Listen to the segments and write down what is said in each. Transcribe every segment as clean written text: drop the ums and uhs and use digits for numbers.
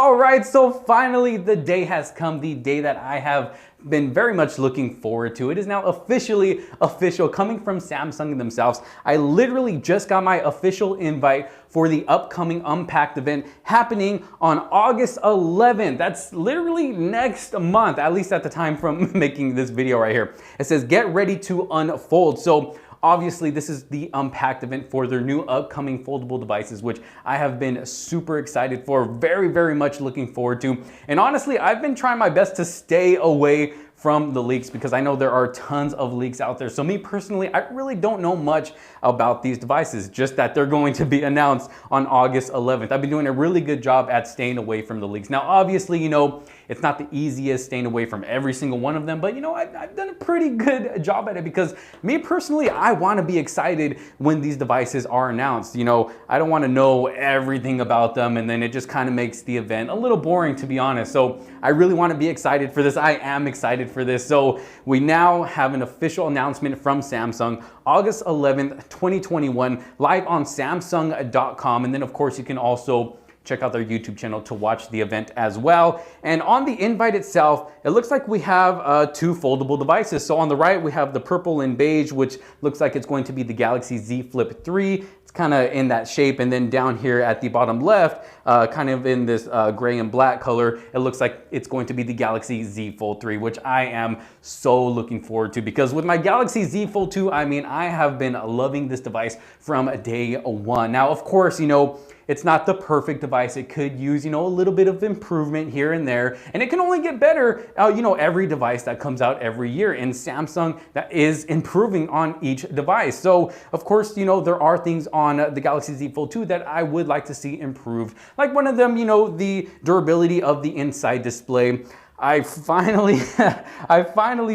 All right, so finally the day has come, the day that I have been very much looking forward to. It is now officially official, coming from Samsung themselves. I literally just got my official invite for the upcoming Unpacked event happening on August 11th. That's literally next month, at least at the time from making this video right here. It says, get ready to unfold. So obviously, this is the Unpacked event for their new upcoming foldable devices, which I have been super excited for, very much looking forward to. And honestly, I've been trying my best to stay away from the leaks because I know there are tons of leaks out there. So me personally, I really don't know much about these devices, just that they're going to be announced on August 11th. I've been doing a really good job at staying away from the leaks. Now, obviously, it's not the easiest staying away from every single one of them, but I've done a pretty good job at it because me personally, I want to be excited when these devices are announced. I don't want to know everything about them, and then it just kind of makes the event a little boring, to be honest. So I really want to be excited for this. I am excited for this. So we now have an official announcement from Samsung, August 11th, 2021, live on Samsung.com. And then of course you can also check out their YouTube channel to watch the event as well. And on the invite itself, it looks like we have two foldable devices. So on the right, we have the purple and beige, which looks like it's going to be the Galaxy Z Flip 3. It's kind of in that shape. And then down here at the bottom left, kind of in this gray and black color, it looks like it's going to be the Galaxy Z Fold 3, which I am so looking forward to, because with my Galaxy Z Fold 2, I have been loving this device from day one. Now, of course, it's not the perfect device. It could use, a little bit of improvement here and there, and it can only get better, every device that comes out every year. And Samsung that is improving on each device. So, of course, there are things on the Galaxy Z Fold 2 that I would like to see improved. Like one of them, the durability of the inside display. I finally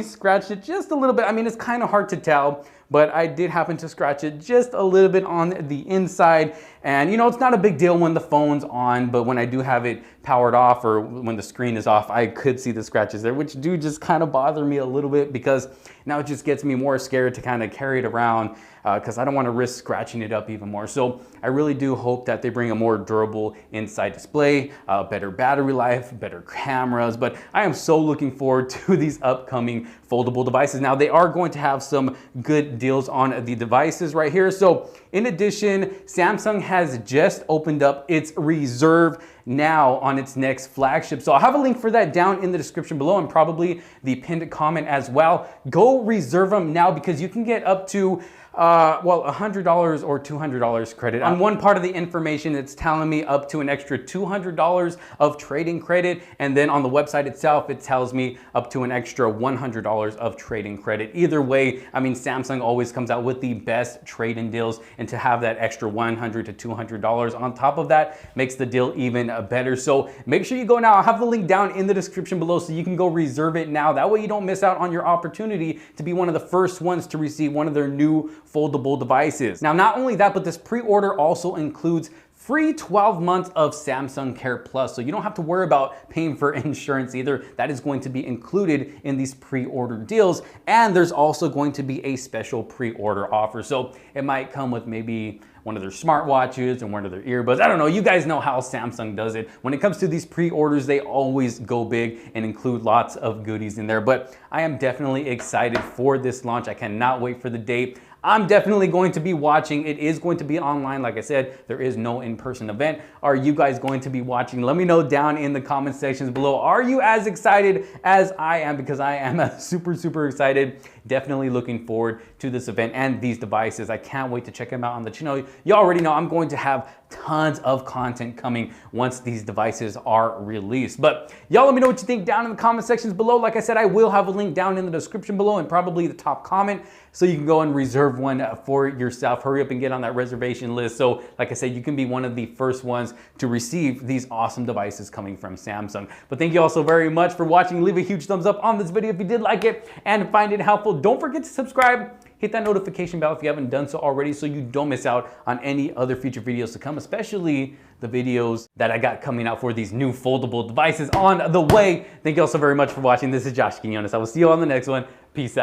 scratched it just a little bit. It's kind of hard to tell, but I did happen to scratch it just a little bit on the inside. And it's not a big deal when the phone's on, but when I do have it powered off or when the screen is off, I could see the scratches there, which do just kind of bother me a little bit, because now it just gets me more scared to kind of carry it around, because I don't want to risk scratching it up even more. So I really do hope that they bring a more durable inside display, better battery life, better cameras, but I am so looking forward to these upcoming foldable devices. Now, they are going to have some good deals on the devices right here. So in addition, Samsung has just opened up its Reserve Now on its next flagship. So I'll have a link for that down in the description below, and probably the pinned comment as well. Go reserve them now, because you can get up to $100 or $200 credit. On one part of the information, it's telling me up to an extra $200 of trading credit. And then on the website itself, it tells me up to an extra $100 of trading credit. Either way, Samsung always comes out with the best trade-in deals, and to have that extra $100 to $200 on top of that makes the deal even better. So make sure you go now. I'll have the link down in the description below so you can go reserve it now. That way you don't miss out on your opportunity to be one of the first ones to receive one of their new foldable devices. Now, not only that, but this pre-order also includes free 12 months of Samsung Care Plus. So you don't have to worry about paying for insurance either. That is going to be included in these pre-order deals. And there's also going to be a special pre-order offer. So it might come with maybe one of their smartwatches and one of their earbuds. I don't know. You guys know how Samsung does it. When it comes to these pre-orders, they always go big and include lots of goodies in there. But I am definitely excited for this launch. I cannot wait for the date. I'm definitely going to be watching. It is going to be online. Like I said, there is no in-person event. Are you guys going to be watching? Let me know down in the comment sections below. Are you as excited as I am? Because I am super excited. Definitely looking forward to this event and these devices. I can't wait to check them out on the channel. You already know I'm going to have tons of content coming once these devices are released. But y'all let me know what you think down in the comment sections below. Like I said, I will have a link down in the description below and probably the top comment, so you can go and reserve one for yourself. Hurry up and get on that reservation list. So like I said, you can be one of the first ones to receive these awesome devices coming from Samsung. But thank you all so very much for watching. Leave a huge thumbs up on this video if you did like it and find it helpful. Don't forget to subscribe. Hit that notification bell if you haven't done so already, so you don't miss out on any other future videos to come, especially the videos that I got coming out for these new foldable devices on the way. Thank you all so very much for watching. This is Josh Quinones. I will see you on the next one. Peace out.